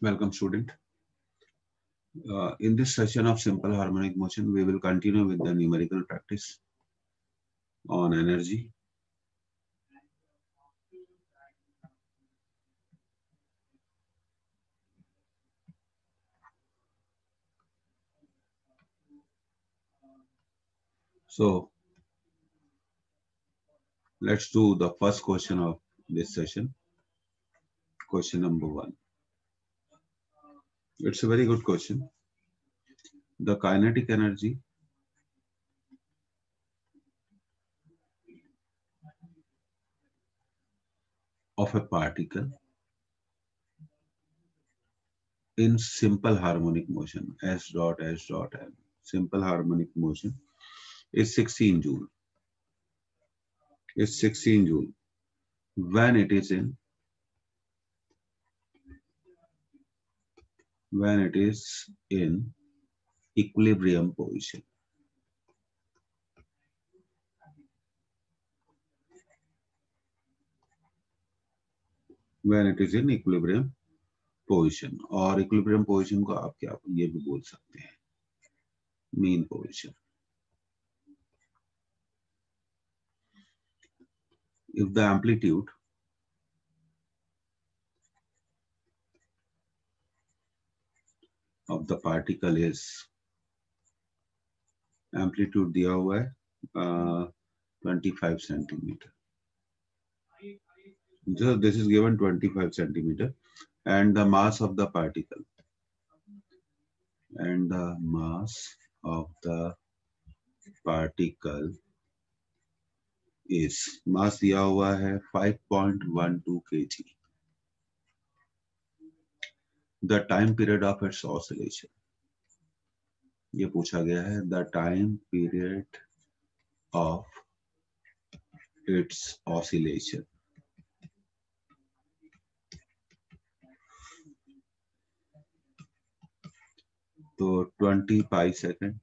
Welcome, student. In this session of simple harmonic motion, we will continue with the numerical practice on energy. So, let's do the first question of this session. Question number 1. It's a very good question. The kinetic energy of a particle in simple harmonic motion, S dot S dot M, simple harmonic motion, is 16 joule. Is 16 joule when it is in equilibrium position. When it is in equilibrium position, और equilibrium position को आप क्या ये भी बोल सकते हैं, mean position. If the amplitude of the particle is, amplitude दिया हुआ है 25 centimeter. So this is given 25 centimeter, and the mass of the particle is, mass दिया हुआ है 5.12 kg. The time period of its oscillation, ये पूछा गया है, the time period of its oscillation. तो 20 pi second.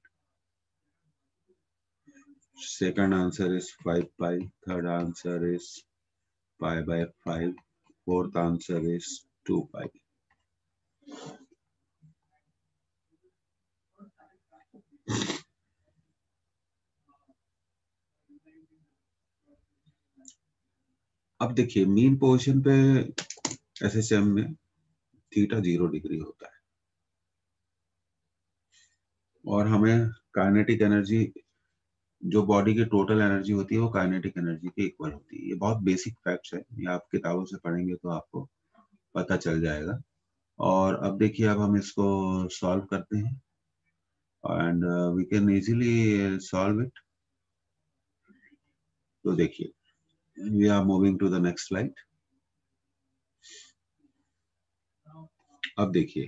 Second answer is 5 pi. Third answer is pi by 5. Fourth answer is 2 pi. अब देखिए मीन पोजीशन पे एसएसएम में theta 0 degree होता है और हमें काइनेटिक एनर्जी, जो बॉडी की टोटल एनर्जी होती है वो काइनेटिक एनर्जी के इक्वल होती है. ये बहुत बेसिक फैक्ट्स है, ये आप किताबों से पढ़ेंगे तो आपको पता चल जाएगा. और अब देखिए, अब हम इसको सॉल्व करते हैं and we can easily solve it. तो देखिए, we are moving to the next slide. अब देखिए,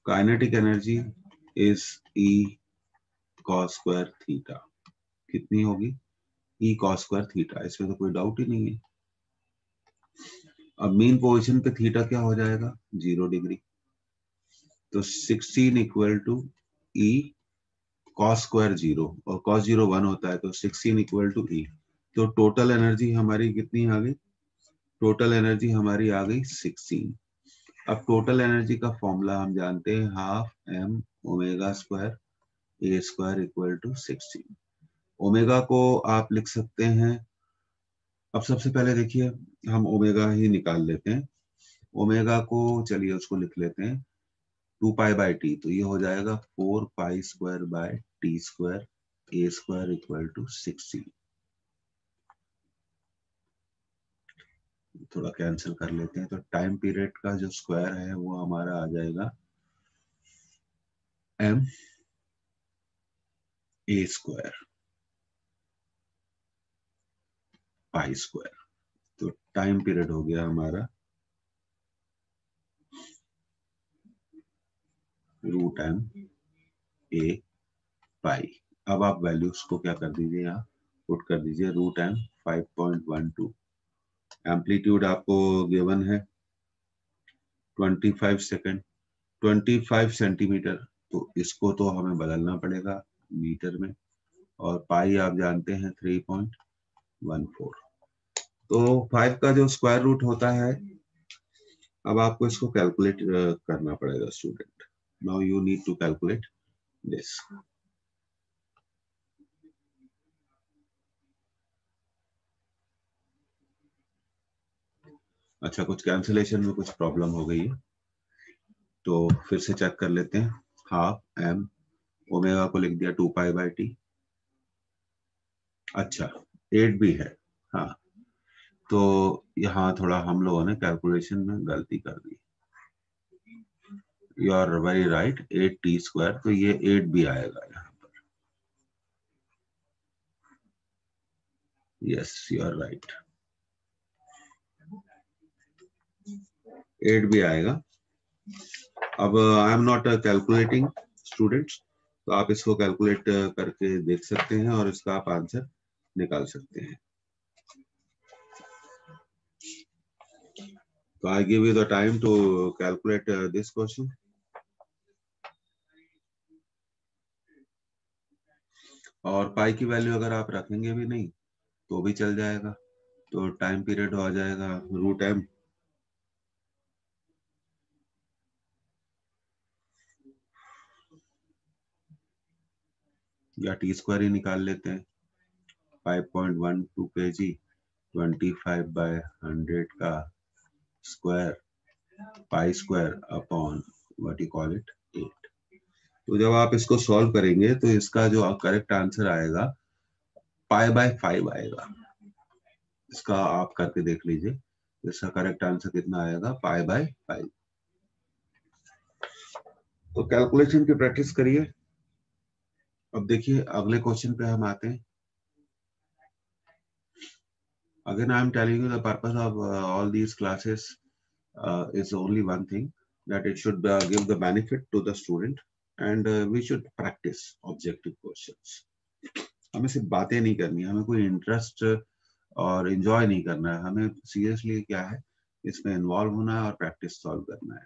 kinetic energy is E cos square theta. कितनी होगी? E cos square theta. इसमें तो कोई डाउट ही नहीं है. अब मेन पोजीशन पे थीटा क्या हो जाएगा? 0 डिग्री. तो 16 equal to E cos square 0, और cos 0 1 होता है, तो 16 इक्वल टू E. तो टोटल एनर्जी हमारी कितनी आ गई? टोटल एनर्जी हमारी आ गई 16. अब टोटल एनर्जी का फॉर्मूला हम जानते हैं, half m omega square a square equal to 16. Omega को आप लिख सकते हैं. अब सबसे पहले देखिए, हम ओमेगा ही निकाल लेते हैं. ओमेगा को चलिए उसको लिख लेते हैं 2 पाई बाय टी. तो ये हो जाएगा 4 pi square by t square a square equal to 16. थोड़ा कैंसिल कर लेते हैं. तो टाइम पीरियड का जो स्क्वायर है वो हमारा आ जाएगा m a square pi square. तो टाइम पीरियड हो गया हमारा रूट एम ए पाई। अब आप वैल्यूज को क्या कर दीजिए, यहाँ पुट कर दीजिए। रूट एम 5.12, एम्पलीट्यूड आपको गिवन है 25 सेकेंड, 25 सेंटीमीटर। तो इसको तो हमें बदलना पड़ेगा मीटर में, और पाई आप जानते हैं 3.14। तो 5 का जो स्क्वायर रूट होता है, अब आपको इसको कैलकुलेट करना पड़ेगा student. Now you need to calculate this. अच्छा, कुछ कैंसिलेशन में कुछ प्रॉब्लम हो गई है, तो फिर से चेक कर लेते हैं। हाफ एम ओमेगा को लिख दिया 2 पाई/t। अच्छा 8 भी है, हाँ। तो यहाँ थोड़ा हम लोगों ने कैलकुलेशन में गलती कर दी। You are very right, 8t²। तो ये 8 भी आएगा यहाँ पर। यस यू आर राइट, 8 भी आएगा। अब I am not calculating students, तो आप इसको कैलकुलेट करके देख सकते हैं और इसका आप आंसर निकाल सकते हैं। तो I give you the time to calculate this question. और पाई की वैल्यू अगर आप रखेंगे भी नहीं तो भी चल जाएगा। तो टाइम पीरियड हो जाएगा रूट एम या t² ही निकाल लेते हैं। 5.12 kg 25/100 का square pi square upon what you call it 8। तो जब आप इसको सॉल्व करेंगे तो इसका जो करेक्ट आंसर आएगा π/5 आएगा। इसका आप करके देख लीजिए, इसका करेक्ट आंसर कितना आएगा, π/5। तो कैलकुलेशन की प्रैक्टिस करिए। अब देखिए अगले क्वेश्चन पे हम आते हैं। Again, I am telling you the purpose of all these classes is only one thing, that it should give the benefit to the student, and we should practice objective questions. हमें सिर्फ बातें नहीं करनी है, हमें कोई इंटरेस्ट और enjoy नहीं करना है, हमें सीरियसली क्या है इसमें इन्वॉल्व होना है और प्रैक्टिस सॉल्व करना है,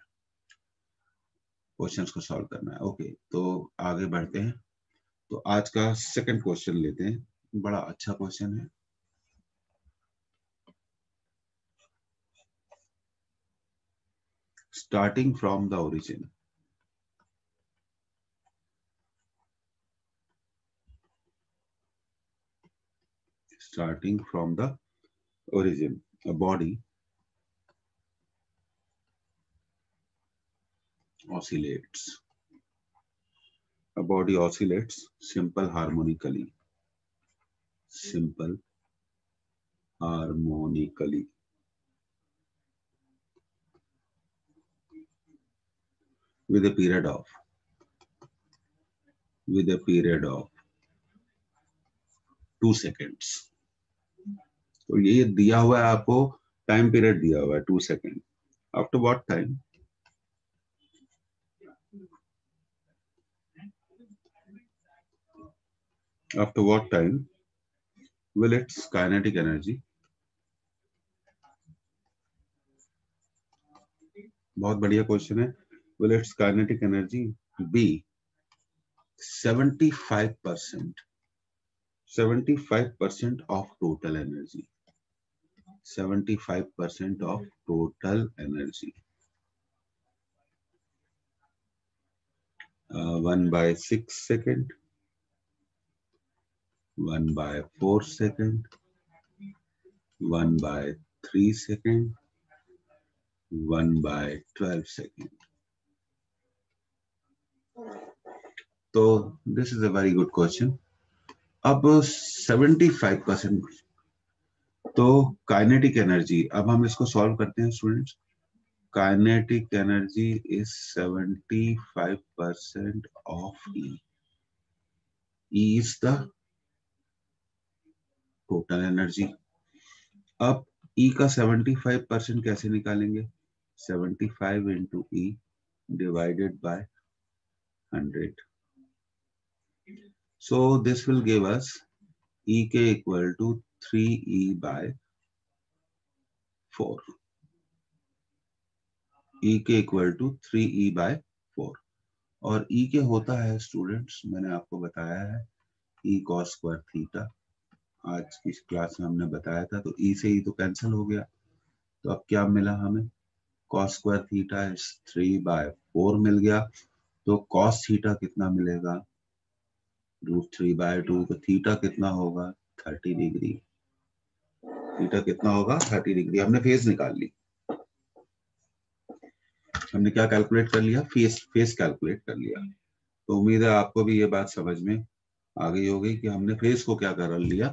क्वेश्चंस को सॉल्व करना है। ओके, तो आगे बढ़ते हैं। तो आज का सेकंड क्वेश्चन लेते हैं, बड़ा अच्छा क्वेश्चन है। Starting from the origin. Starting from the origin, a body oscillates. A body oscillates simple harmonically. Simple harmonically. With a period of 2 seconds. तो ये दिया हुआ है आपको, टाइम पीरियड दिया हुआ है 2 second. After what time? After what time will its kinetic energy, बहुत बढ़िया क्वेश्चन है, will its kinetic energy be 75% of total energy? 75% of total energy. 1/6 second, 1/4 second, 1/3 second, 1/12 second. तो this is a very good question. अब 75%, तो kinetic energy, अब हम इसको solve करते हैं students. kinetic energy is 75% of E. E is the total energy. अब E का 75% कैसे निकालेंगे? 75 into E divided by 100. So this will give us EK equal to 3E by 4. EK equal to 3E by 4. और EK होता है students, मैंने आपको बताया है, E cos square थीटा. आज की क्लास में हमने बताया था. तो E से E तो कैंसिल हो गया. तो अब क्या मिला हमें? cos square थीटा इज 3/4 मिल गया. तो cos थीटा कितना मिलेगा? √3/2. तो थीटा कितना होगा? 30 डिग्री. थीटा कितना होगा? 30 डिग्री. हमने फेज निकाल ली. हमने क्या कैलकुलेट कर लिया? फेज कैलकुलेट कर लिया. तो उम्मीद है आपको भी ये बात समझ में आ गई होगी कि हमने फेज को क्या कर लिया?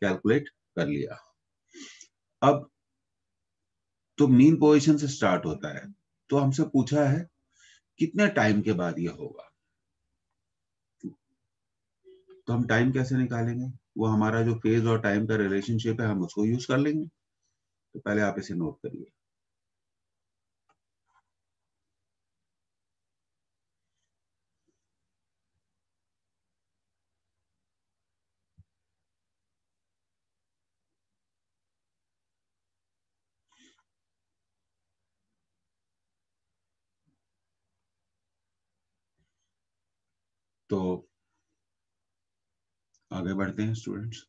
कैलकुलेट कर लिया. अब तो मीन पोजीशन से स्टार्ट होता है. तो हमसे पूछा है कितने टाइम के बाद ये होगा. तो हम टाइम कैसे निकालेंगे? वो हमारा जो फेज और टाइम का रिलेशनशिप है हम उसको यूज कर लेंगे. तो पहले आप इसे नोट करिए. तो आगे बढ़ते हैं स्टूडेंट्स.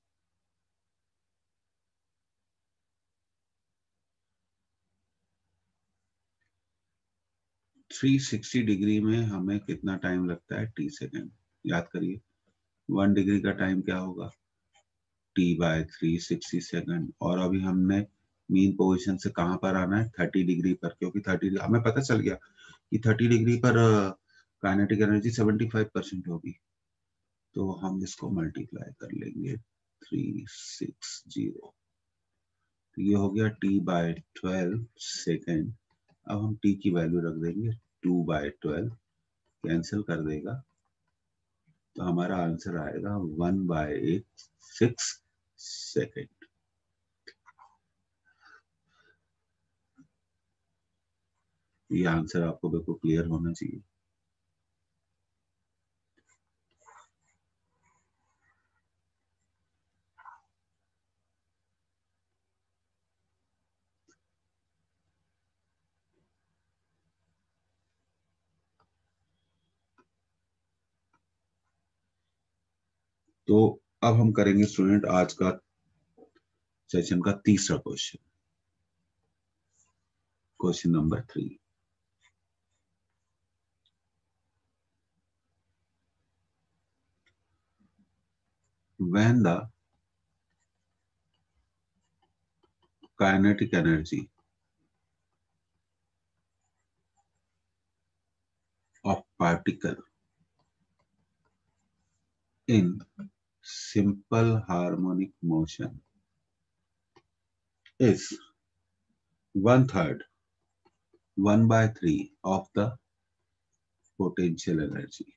थ्री 360 डिग्री में हमें कितना टाइम लगता है? t second. याद करिए 1 डिग्री का टाइम क्या होगा? t/360 second. और अभी हमने मीन पोजीशन से कहां पर आना है? 30 डिग्री पर. क्योंकि 30 हमें पता चल गया कि 30 डिग्री पर काइनेटिक एनर्जी 75% होगी. तो हम इसको मल्टीप्लाई कर लेंगे 360. तो ये हो गया t/12 सेकेंड. अब हम t की वैल्यू रख देंगे 2/12. कैंसिल कर देगा. तो हमारा आंसर आएगा 1/6 सेकेंड. ये आंसर आपको बिल्कुल क्लियर होना चाहिए. तो अब हम करेंगे स्टूडेंट आज का सेशन का तीसरा question. Question number 3. When the kinetic energy of particle in simple harmonic motion is 1/3, 1/3 of the potential energy.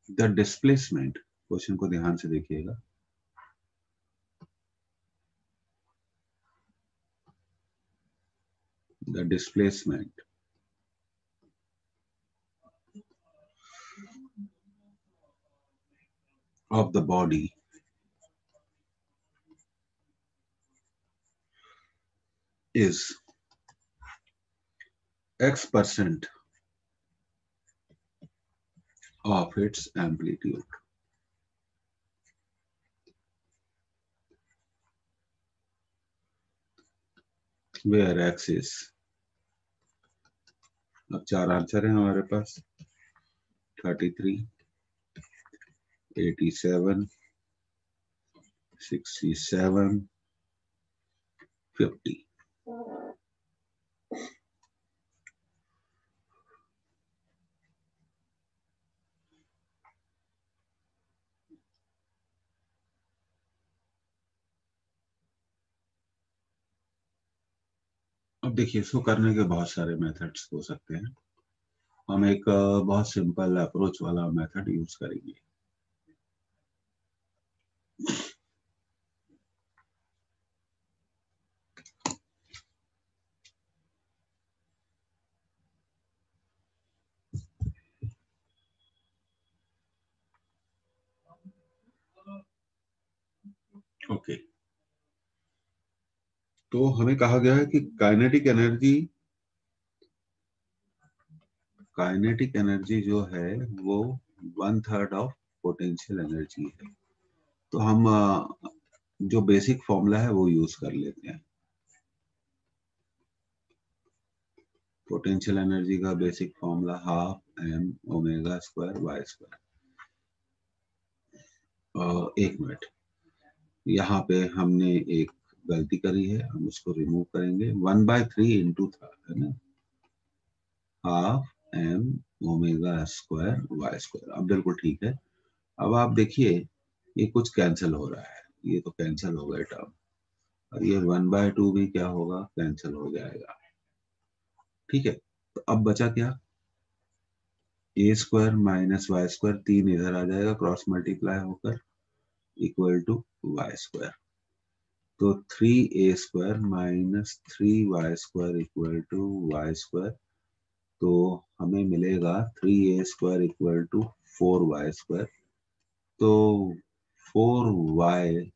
The displacement, question को ध्यान से देखिएगा. The displacement of the body is X% of its amplitude. Where X is, अब 4 answer है हमारे पास. 33, 87, 67, 50. अब देखिए, इसको करने के बहुत सारे मेथड्स हो सकते हैं। हम एक बहुत सिंपल अप्रोच वाला मेथड यूज करेंगे। ओके, तो हमें कहा गया है कि काइनेटिक एनर्जी जो है वो 1/3 ऑफ पोटेंशियल एनर्जी है। तो हम जो बेसिक फॉर्मूला है वो यूज कर लेते हैं। पोटेंशियल एनर्जी का बेसिक फॉर्मूला 12m⍵²y²। एक मिनट, यहाँ पे हमने एक गलती करी है, हम उसको रिमूव करेंगे। 1/3 इंटू था, है ना, 12m⍵²y²। अब बिल्कुल ठीक है। अब आप देखिए, ये कुछ कैंसिल हो रहा है, ये तो कैंसिल हो गए टर्म, और ये 1/2 भी क्या होगा, कैंसिल हो जाएगा। ठीक है, तो अब बचा क्या, a² - y², 3 इधर आ जाएगा क्रॉस मल्टीप्लाई होकर, इक्वल टू y²। तो 3a² - 3y² equal to y²। तो हमें मिलेगा 3a² इक्वल टू 4y²। तो 4y²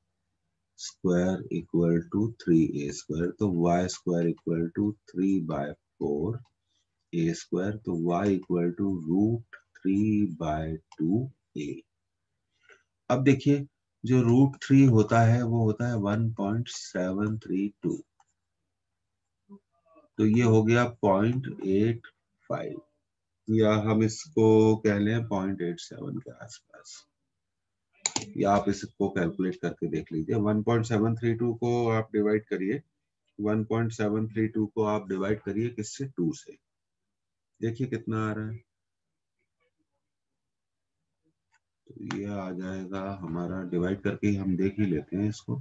इक्वल टू 3a²। तो y² इक्वल टू 3/4 a²। तो y इक्वल टू √3/2a। अब देखिए, जो √3 होता है वो होता है 1.732। तो ये हो गया 0.85, या हम इसको कह लें 0.87 के आसपास, या आप इसको कैलकुलेट करके देख लीजिए। 1.732 को आप डिवाइड करिए, 1.732 को आप डिवाइड करिए किससे, 2 से। देखिए कितना आ रहा है, तो ये आ जाएगा हमारा, डिवाइड करके हम देख ही लेते हैं इसको।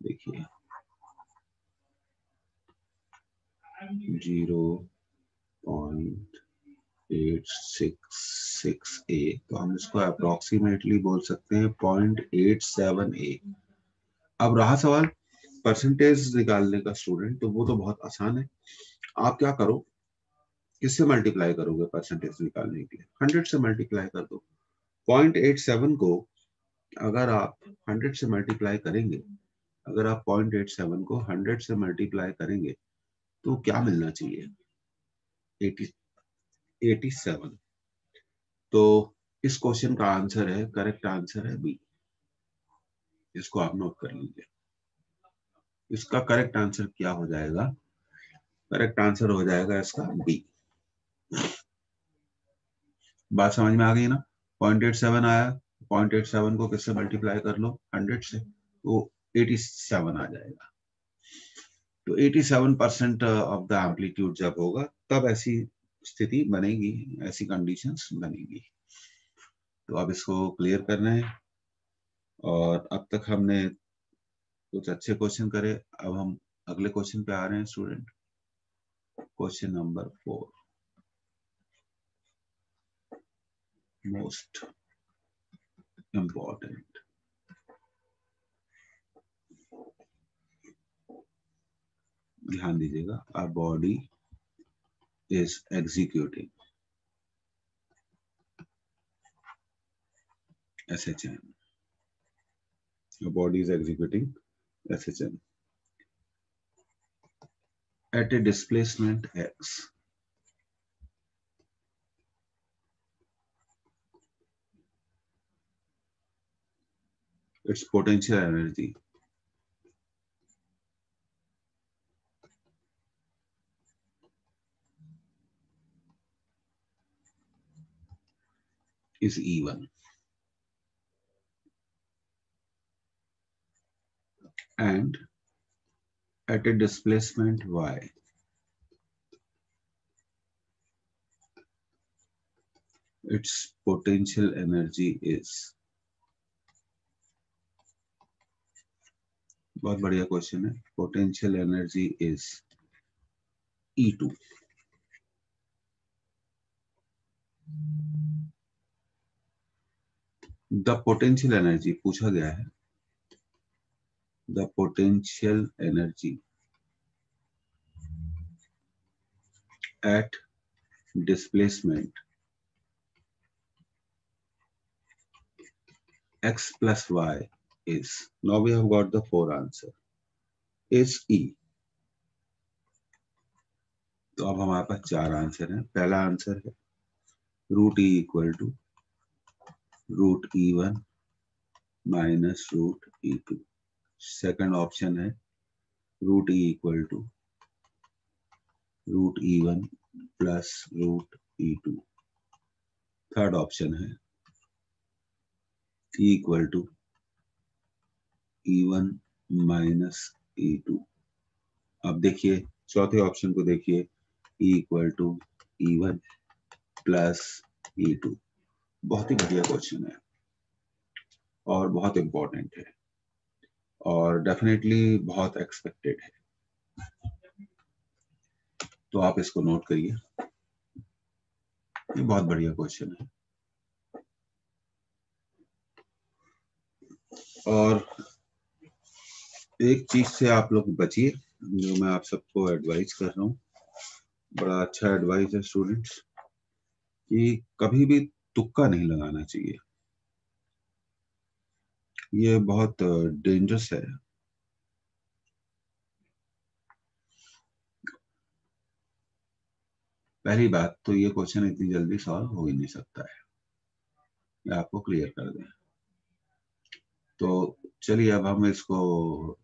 देखिए 0.866a, तो हम इसको अप्रोक्सीमेटली बोल सकते हैं 0.87a। अब रहा सवाल परसेंटेज निकालने का स्टूडेंट, तो वो तो बहुत आसान है। आप क्या करो, किससे मल्टीप्लाई करोगे परसेंटेज निकालने के लिए, 100 से मल्टीप्लाई कर दो। 0.87 को अगर आप 100 से मल्टीप्लाई करेंगे, अगर आप 0.87 को 100 से मल्टीप्लाई करेंगे तो क्या मिलना चाहिए, 87। तो इस क्वेश्चन का आंसर है, करेक्ट आंसर है बी। इसको आप नोट कर लीजिए। इसका करेक्ट आंसर क्या हो जाएगा, करेक्ट आंसर हो जाएगा इसका बी। बात समझ में आ गई ना, 0.87 आया, 0.87 को किससे मल्टीप्लाई कर लो, 100 से, तो 87 आ जाएगा। तो 87% ऑफ द एम्पलीट्यूड जब होगा तब ऐसी स्थिति बनेगी, ऐसी कंडीशंस बनेगी। तो अब इसको क्लियर करना है, और अब तक हमने कुछ अच्छे क्वेश्चन करे। अब हम अगले क्वेश्चन पे आ रहे हैं student. Question number 4, most important. ध्यान दीजिएगा, our body is executing SHM. Your body is executing SHM at a displacement x. Its potential energy is E1, and at a displacement y, its potential energy is। बहुत बढ़िया question है। Potential energy is E2। The potential energy पूछा गया है, the potential energy at displacement x plus y is, now we have got the four answer, is E। तो अब हमारे पास चार आंसर हैं। पहला आंसर है root E equal to root E1 minus root E2। Second option है root E equal to root E1 plus root E2। Third option है E equal to E1 minus E2। अब देखिए चौथे ऑप्शन को देखिए, E equal to E1 plus E2। बहुत ही बढ़िया question है और बहुत इंपॉर्टेंट है और डेफिनेटली बहुत एक्सपेक्टेड है, तो आप इसको नोट करिए, ये बहुत बढ़िया क्वेश्चन है। और एक चीज से आप लोग बचिए, जो मैं आप सबको एडवाइस कर रहा हूँ, बड़ा अच्छा एडवाइस है स्टूडेंट्स, कि कभी भी तुक्का नहीं लगाना चाहिए, ये बहुत डेंजरस है। पहली बात तो ये क्वेश्चन इतनी जल्दी सॉल्व हो ही नहीं सकता है, ये आपको क्लियर कर दें। तो चलिए अब हम इसको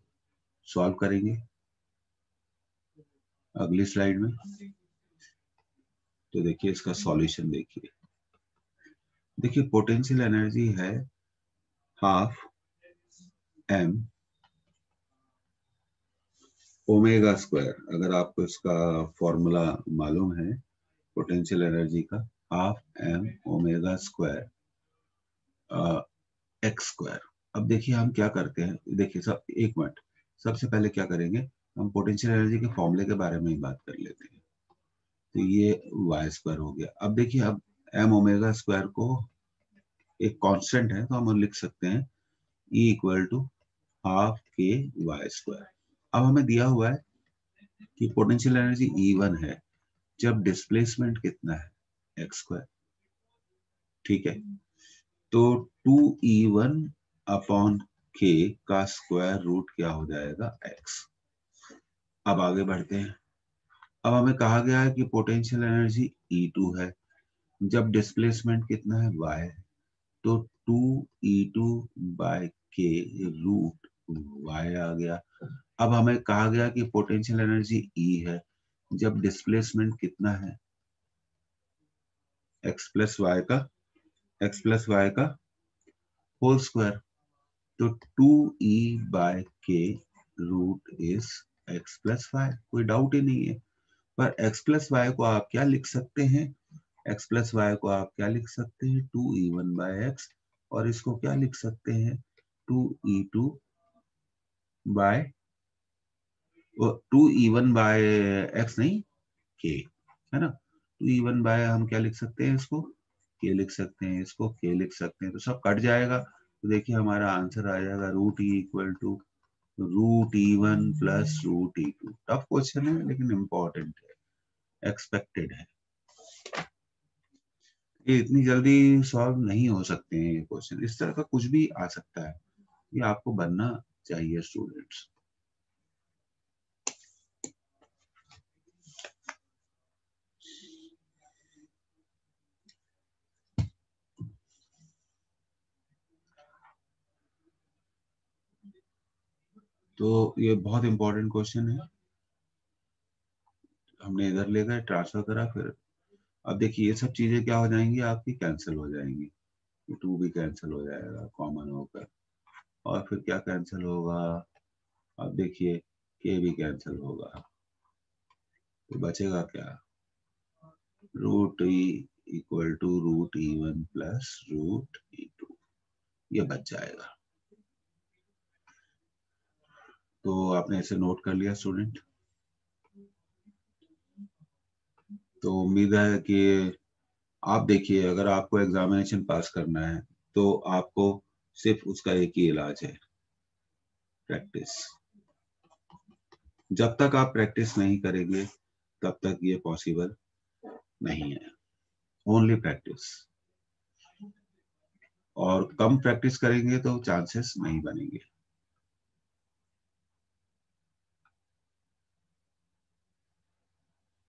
सॉल्व करेंगे अगली स्लाइड में। तो देखिए इसका सॉल्यूशन देखिए, देखिए पोटेंशियल एनर्जी है हाफ m ओमेगा स्क्वायर। अगर आपको इसका फॉर्मूला मालूम है पोटेंशियल एनर्जी का, half m omega square x square. अब देखिए हम क्या करते हैं, देखिए सब एक मिनट, सबसे पहले क्या करेंगे, हम पोटेंशियल एनर्जी के फॉर्मूले के बारे में ही बात कर लेते हैं। तो ये वाई स्क्वायर हो गया। अब देखिए अब m ओमेगा स्क्वायर को एक कांस्टेंट है तो हम लिख सकते हैं E इक्वल टू हाफ के वाई स्क्वायर। अब हमें दिया हुआ है कि पोटेंशियल एनर्जी E1 है जब डिस्प्लेसमेंट कितना है एक्स स्क्वायर, ठीक है। तो 2E1 अपॉन के का स्क्वायर रूट क्या हो जाएगा x। अब आगे बढ़ते हैं। अब हमें कहा गया है कि पोटेंशियल एनर्जी E2 है जब डिस्प्लेसमेंट कितना है y है, तो 2E2 bye k root y आ गया। अब हमें कहा गया कि पोटेंशियल एनर्जी E है जब डिस्प्लेसमेंट कितना है x प्लस y का होल स्क्वायर, तो 2E by k root is x plus Y. कोई डाउट ही नहीं है। पर x प्लस वाई को आप क्या लिख सकते हैं, x प्लस वाई को आप क्या लिख सकते हैं 2E1 बाय एक्स, और इसको क्या लिख सकते हैं 2E2 bye 2E1 bye x नहीं के, है ना। 2E1 बाय हम क्या लिख सकते हैं इसको के लिख सकते हैं, इसको के लिख सकते हैं, तो सब कट जाएगा। तो देखिए हमारा आंसर आ जाएगा root E equal to root E1 plus root E2। Tough question है लेकिन इंपॉर्टेंट है, एक्सपेक्टेड है। ये इतनी जल्दी सॉल्व नहीं हो सकते हैं ये क्वेश्चन, इस तरह का कुछ भी आ सकता है, ये आपको बनना चाहिए स्टूडेंट्स। तो ये बहुत इंपॉर्टेंट क्वेश्चन है, हमने इधर ले गए ट्रांसफर करा, फिर अब देखिए ये सब चीजें क्या हो जाएंगी आपकी, कैंसिल हो जाएंगी। 2 भी कैंसिल हो जाएगा कॉमन होकर, और फिर क्या कैंसिल होगा, अब देखिए के भी कैंसिल होगा, तो बचेगा क्या, root E equal to root E1 plus root E2, ये बच जाएगा। तो आपने इसे नोट कर लिया स्टूडेंट। तो उम्मीद है कि आप देखिए, अगर आपको एग्जामिनेशन पास करना है तो आपको सिर्फ उसका एक ही इलाज है, प्रैक्टिस। जब तक आप प्रैक्टिस नहीं करेंगे तब तक ये पॉसिबल नहीं है। Only practice. और कम प्रैक्टिस करेंगे तो चांसेस नहीं बनेंगे।